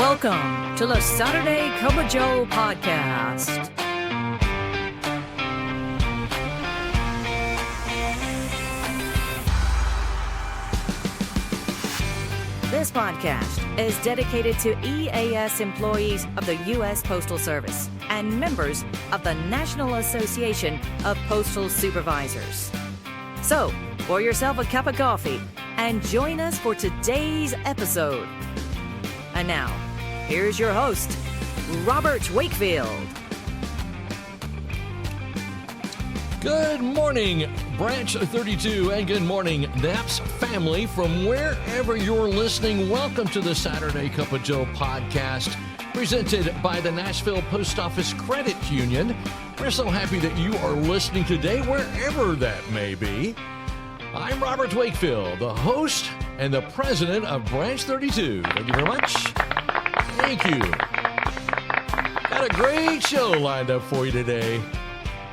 Welcome to the Saturday Cup of Joe podcast. This podcast is dedicated to EAS employees of the U.S. Postal Service and members of the National Association of Postal Supervisors. So, pour yourself a cup of coffee and join us for today's episode. And now, here's your host, Robert Wakefield. Good morning, Branch 32, and good morning, NAPS family. From wherever you're listening, welcome to the Saturday Cup of Joe podcast, presented by the Nashville Post Office Credit Union. We're so happy that you are listening today, wherever that may be. I'm Robert Wakefield, the host and the president of Branch 32. Thank you very much. Thank you. Got a great show lined up for you today.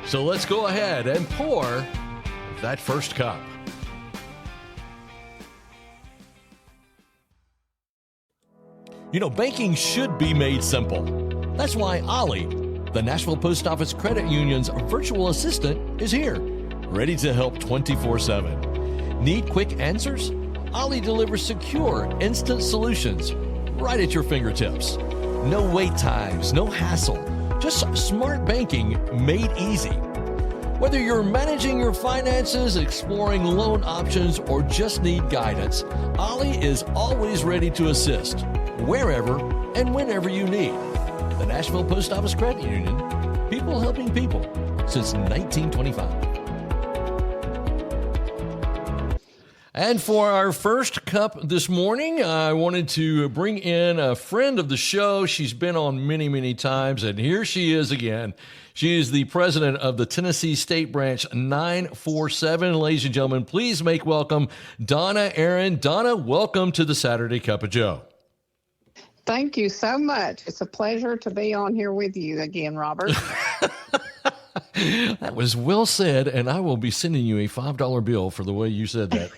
So let's go ahead and pour that first cup. You know, banking should be made simple. That's why Ollie, the Nashville Post Office Credit Union's virtual assistant, is here, ready to help 24/7. Need quick answers? Ollie delivers secure, instant solutions right at your fingertips. No wait times, no hassle. Just smart banking made easy. Whether you're managing your finances, exploring loan options, or just need guidance, Ollie is always ready to assist, wherever and whenever you need. The Nashville Post Office Credit Union, people helping people since 1925. And for our first cup this morning, I wanted to bring in a friend of the show. She's been on many, many times, and here she is again. She is the president of the Tennessee State Branch 947. Ladies and gentlemen, please make welcome Donna Aaron. Donna, welcome to the Saturday Cup of Joe. Thank you so much. It's a pleasure to be on here with you again, Robert. That was well said, and I will be sending you a $5 bill for the way you said that.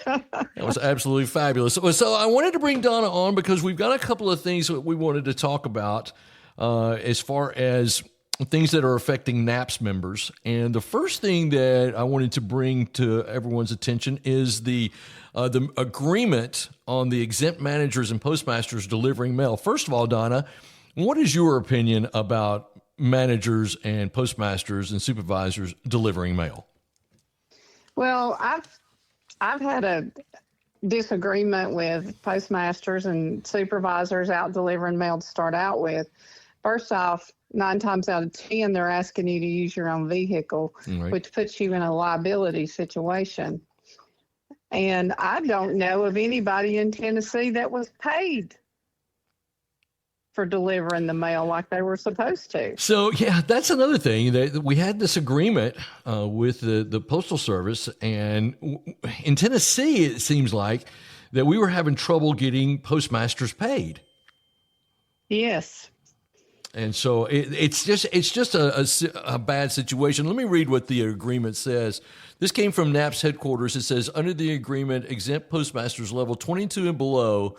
That was absolutely fabulous. So I wanted to bring Donna on because we've got a couple of things that we wanted to talk about as far as things that are affecting NAPS members. And the first thing that I wanted to bring to everyone's attention is the agreement on the exempt managers and postmasters delivering mail. First of all, Donna, what is your opinion about managers and postmasters and supervisors delivering mail? Well, I've had a disagreement with postmasters and supervisors out delivering mail to start out with. First off, 9 times out of 10, they're asking you to use your own vehicle, right, which puts you in a liability situation. And I don't know of anybody in Tennessee that was paid for delivering the mail like they were supposed to. So, yeah, that's another thing. That we had this agreement with the Postal Service, and in Tennessee, it seems like that we were having trouble getting postmasters paid. Yes. And so it's just a bad situation. Let me read what the agreement says. This came from NAPS headquarters. It says, under the agreement, exempt postmasters level 22 and below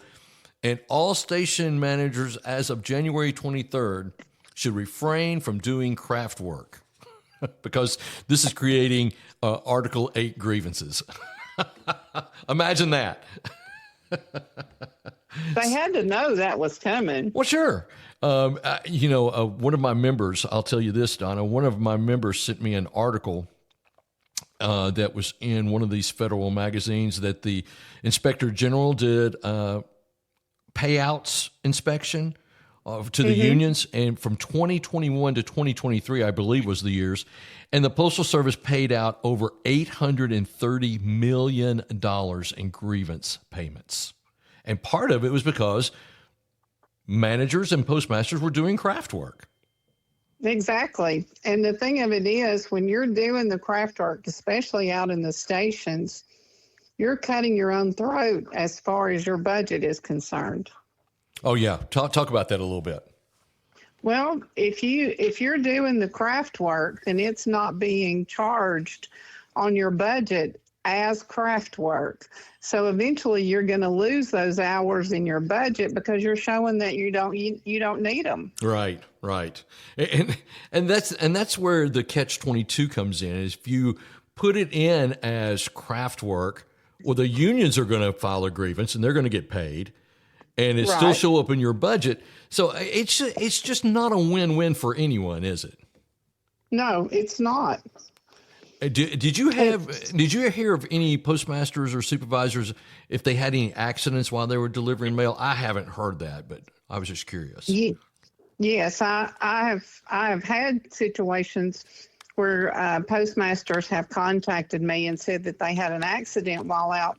and all station managers as of January 23rd should refrain from doing craft work because this is creating Article 8 grievances. Imagine that. They had to know that was coming. Well, sure. One of my members, I'll tell you this, Donna, one of my members sent me an article that was in one of these federal magazines that the Inspector General did payouts inspection to the unions, and from 2021 to 2023, I believe was the years, and the Postal Service paid out over $830 million in grievance payments. And part of it was because managers and postmasters were doing craft work. Exactly. And the thing of it is, when you're doing the craft work, especially out in the stations, you're cutting your own throat as far as your budget is concerned. Oh, yeah. Talk about that a little bit. Well, if you're doing the craft work, then it's not being charged on your budget as craft work. So eventually you're going to lose those hours in your budget because you're showing that you don't need them. Right, right. And that's where the catch-22 comes in. Is if you put it in as craft work, well, the unions are going to file a grievance and they're going to get paid, and it still show up in your budget. So it's just not a win-win for anyone, is it? No, it's not. Did you hear of any postmasters or supervisors if they had any accidents while they were delivering mail? I haven't heard that, but I was just curious. Yes, I have had situations where postmasters have contacted me and said that they had an accident while out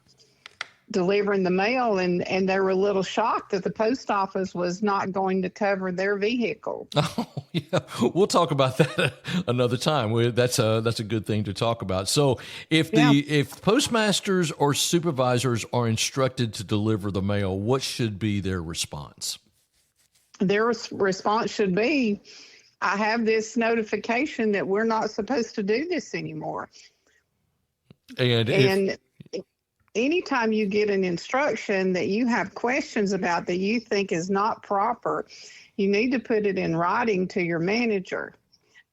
delivering the mail, and they were a little shocked that the post office was not going to cover their vehicle. Oh, yeah. We'll talk about that another time. That's a good thing to talk about. So if postmasters or supervisors are instructed to deliver the mail, what should be their response? Their response should be, I have this notification that we're not supposed to do this anymore. And anytime you get an instruction that you have questions about that you think is not proper, you need to put it in writing to your manager.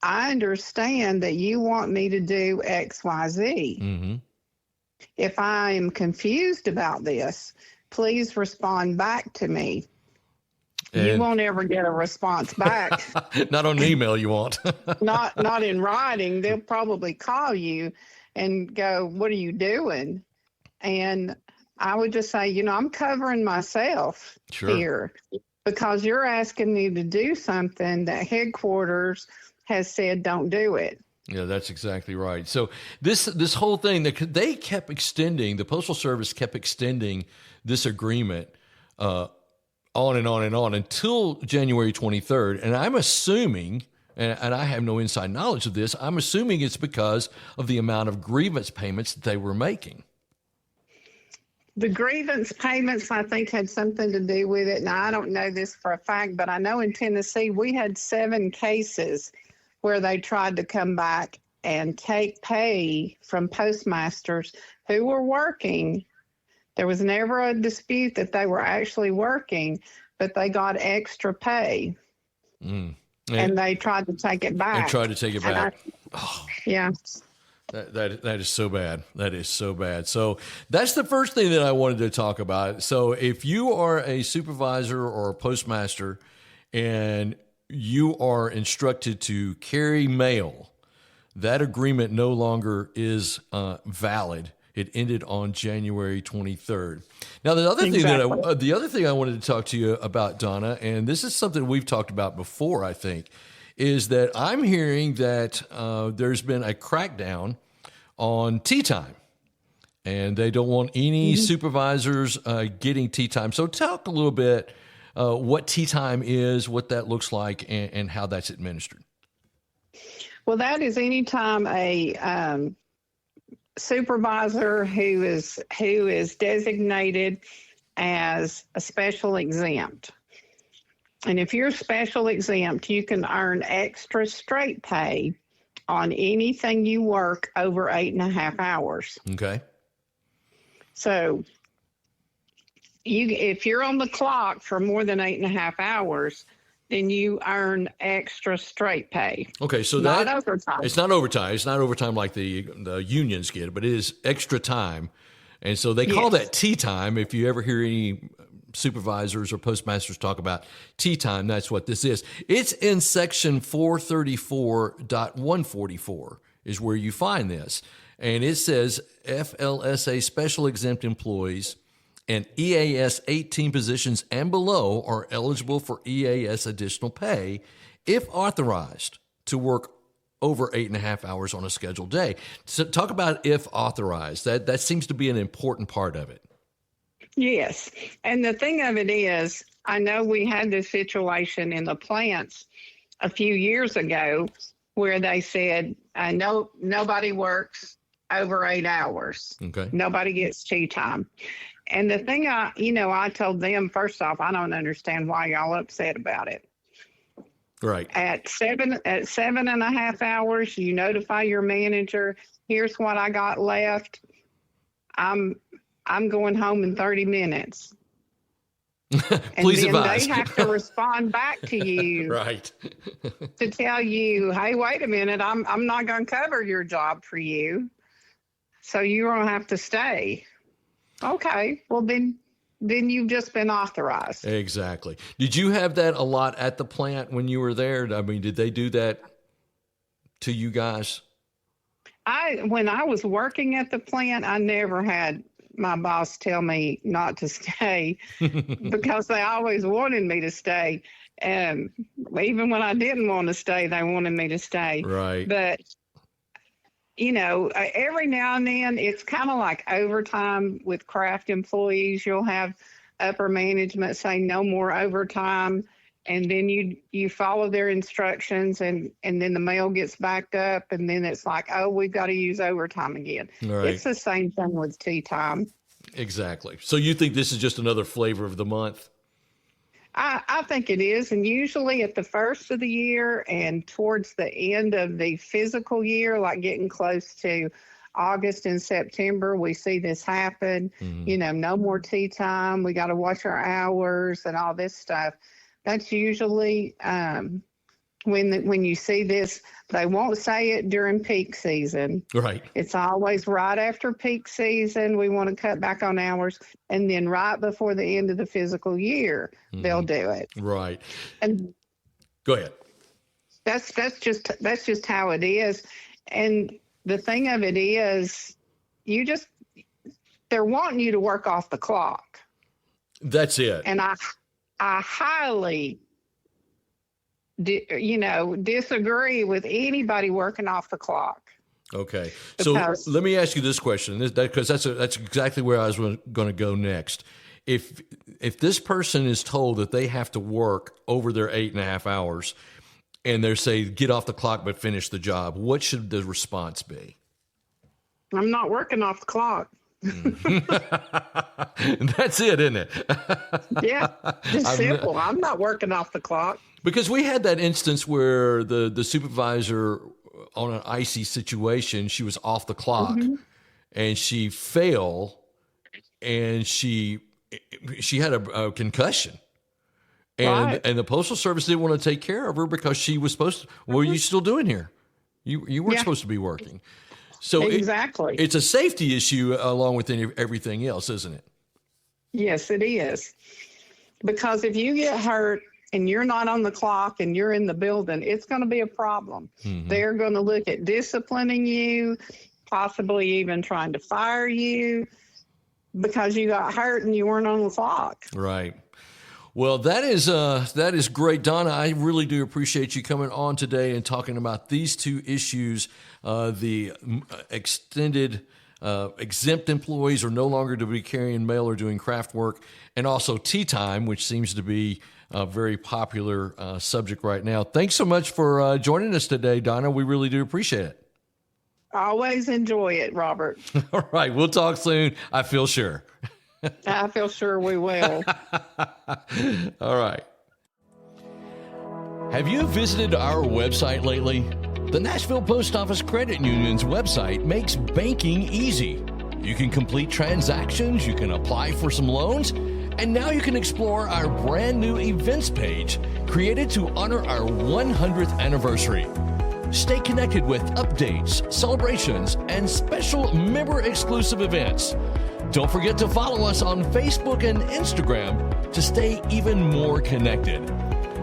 I understand that you want me to do X, Y, Z. Mm-hmm. If I am confused about this, please respond back to me. You won't ever get a response back. Not on email, you won't. not in writing. They'll probably call you and go, what are you doing? And I would just say, I'm covering myself here because you're asking me to do something that headquarters has said don't do it. Yeah, that's exactly right. So this whole thing, they kept extending, the Postal Service kept extending this agreement on and on and on until January 23rd. And I'm assuming, and I have no inside knowledge of this, I'm assuming it's because of the amount of grievance payments that they were making. The grievance payments, I think, had something to do with it. Now, I don't know this for a fact, but I know in Tennessee we had 7 cases where they tried to come back and take pay from postmasters who were working. There was never a dispute that they were actually working, but they got extra pay. And they tried to take it back. Yeah. That is so bad. That is so bad. So that's the first thing that I wanted to talk about. So if you are a supervisor or a postmaster and you are instructed to carry mail, that agreement no longer is valid. It ended on January 23rd. Now, the other thing I wanted to talk to you about, Donna, and this is something we've talked about before, I think, is that I'm hearing that there's been a crackdown on tea time, and they don't want any supervisors getting tea time. So talk a little bit what tea time is, what that looks like, and how that's administered. Well, that is anytime a supervisor who is designated as a special exempt. And if you're special exempt, you can earn extra straight pay on anything you work over 8.5 hours. Okay. So if you're on the clock for more than 8.5 hours, then you earn extra straight pay. Okay, so not overtime. It's not overtime. It's not overtime like the unions get, but it is extra time. And so they call that tea time. If you ever hear any supervisors or postmasters talk about tea time, that's what this is. It's in section 434.144 is where you find this. And it says FLSA special exempt employees and EAS 18 positions and below are eligible for EAS additional pay if authorized to work over 8.5 hours on a scheduled day. So talk about if authorized. That seems to be an important part of it. Yes. And the thing of it is, I know we had this situation in the plants a few years ago where they said, nobody works over 8 hours. Okay. Nobody gets tea time. And the thing I told them, first off, I don't understand why y'all upset about it. Right. At 7.5 hours, you notify your manager, here's what I got left. I'm going home in 30 minutes. Please and then advise. they have to respond back to you Right. to tell you, hey, wait a minute, I'm not going to cover your job for you, so you're going to have to stay. Okay, well then you've just been authorized. Exactly. Did you have that a lot at the plant when you were there? I mean, did they do that to you guys? When I was working at the plant, I never had my boss tell me not to stay because they always wanted me to stay. And even when I didn't want to stay, they wanted me to stay. Right. But, every now and then it's kind of like overtime with craft employees. You'll have upper management say no more overtime. And then you follow their instructions, and then the mail gets backed up, and then it's like, oh, we've got to use overtime again. Right. It's the same thing with tea time. Exactly. So you think this is just another flavor of the month? I think it is. And usually at the first of the year and towards the end of the physical year, like getting close to August and September, we see this happen. Mm-hmm. No more tea time. We got to watch our hours and all this stuff. That's usually when you see this. They won't say it during peak season. Right. It's always right after peak season. We want to cut back on hours, and then right before the end of the physical year, they'll do it. Right. And go ahead. That's just how it is. And the thing of it is, they're wanting you to work off the clock. That's it. And I highly, disagree with anybody working off the clock. Okay. So let me ask you this question, because that's exactly where I was going to go next. If this person is told that they have to work over their 8.5 hours and they're saying, get off the clock but finish the job, what should the response be? I'm not working off the clock. That's it, isn't it? Yeah, it's simple. I'm not working off the clock. Because we had that instance where the supervisor on an icy situation, she was off the clock and she fell and she had a concussion. And the Postal Service didn't want to take care of her because she was supposed to. What are you still doing here? You weren't supposed to be working. So exactly. It's a safety issue along with everything else, isn't it? Yes, it is. Because if you get hurt and you're not on the clock and you're in the building, it's going to be a problem. Mm-hmm. They're going to look at disciplining you, possibly even trying to fire you because you got hurt and you weren't on the clock. Right. Well, that is great, Donna. I really do appreciate you coming on today and talking about these two issues. The extended exempt employees are no longer to be carrying mail or doing craft work, and also tea time, which seems to be a very popular subject right now. Thanks so much for joining us today, Donna. We really do appreciate it. I always enjoy it, Robert. All right. We'll talk soon, I feel sure. I feel sure we will. All right. Have you visited our website lately? The Nashville Post Office Credit Union's website makes banking easy. You can complete transactions, you can apply for some loans, and now you can explore our brand new events page created to honor our 100th anniversary. Stay connected with updates, celebrations, and special member-exclusive events. Don't forget to follow us on Facebook and Instagram to stay even more connected.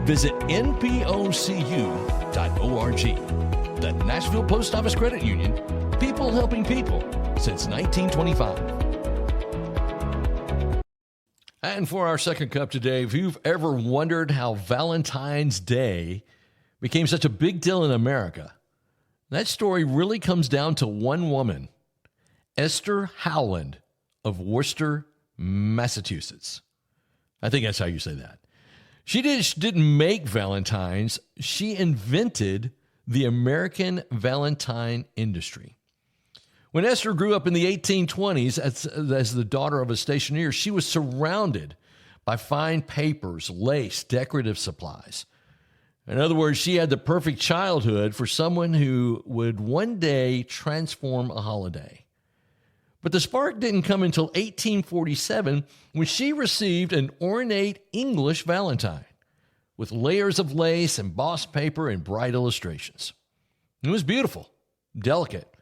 Visit npocu.org. The Nashville Post Office Credit Union, people helping people since 1925. And for our second cup today, if you've ever wondered how Valentine's Day became such a big deal in America, that story really comes down to one woman, Esther Howland of Worcester, Massachusetts. I think that's how you say that. She didn't make Valentines. She invented the American Valentine industry. When Esther grew up in the 1820s as the daughter of a stationeer, she was surrounded by fine papers, lace, decorative supplies. In other words, she had the perfect childhood for someone who would one day transform a holiday. But the spark didn't come until 1847 when she received an ornate English valentine with layers of lace, embossed paper, and bright illustrations. It was beautiful, delicate,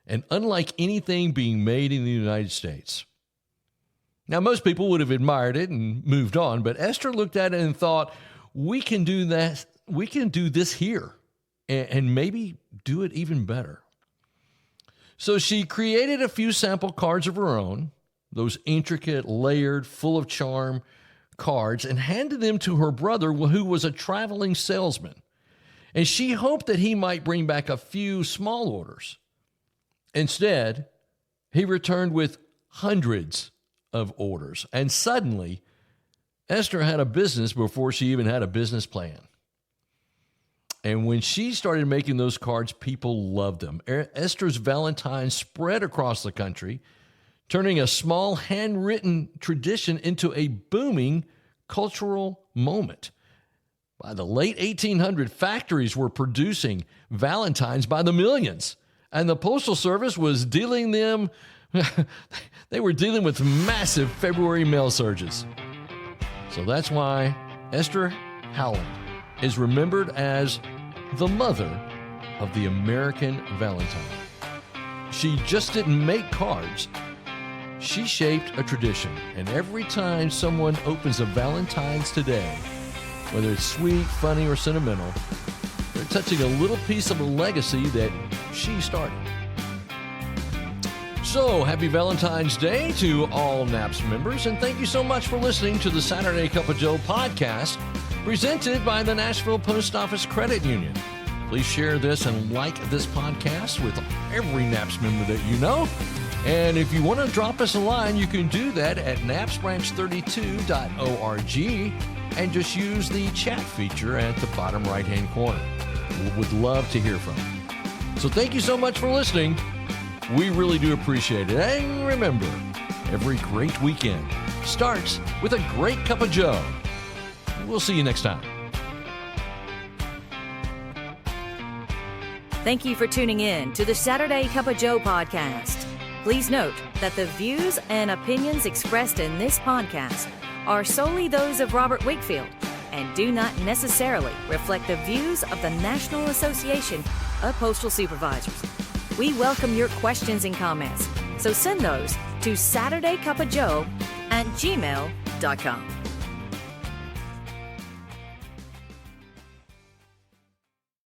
and unlike anything being made in the United States. Now, most people would have admired it and moved on, but Esther looked at it and thought, we can do that. We can do this here and maybe do it even better. So she created a few sample cards of her own, those intricate, layered, full of charm cards, and handed them to her brother, who was a traveling salesman. And she hoped that he might bring back a few small orders. Instead, he returned with hundreds of orders. And suddenly, Esther had a business before she even had a business plan. And when she started making those cards, people loved them. Esther's Valentines spread across the country, turning a small handwritten tradition into a booming cultural moment. By the late 1800s, factories were producing Valentines by the millions, and the Postal Service was dealing with massive February mail surges. So that's why Esther Howland is remembered as the mother of the American Valentine. She just didn't make cards. She shaped a tradition, and every time someone opens a Valentine's today, whether it's sweet, funny, or sentimental, they're touching a little piece of a legacy that she started. So, happy Valentine's Day to all NAPS members, and thank you so much for listening to the Saturday Cup of Joe podcast, presented by the Nashville Post Office Credit Union. Please share this and like this podcast with every NAPS member that you know. And if you want to drop us a line, you can do that at napsbranch32.org and just use the chat feature at the bottom right-hand corner. We would love to hear from you. So thank you so much for listening. We really do appreciate it. And remember, every great weekend starts with a great cup of Joe. We'll see you next time. Thank you for tuning in to the Saturday Cup of Joe podcast. Please note that the views and opinions expressed in this podcast are solely those of Robert Wakefield and do not necessarily reflect the views of the National Association of Postal Supervisors. We welcome your questions and comments, so send those to SaturdayCupOfJoe@gmail.com.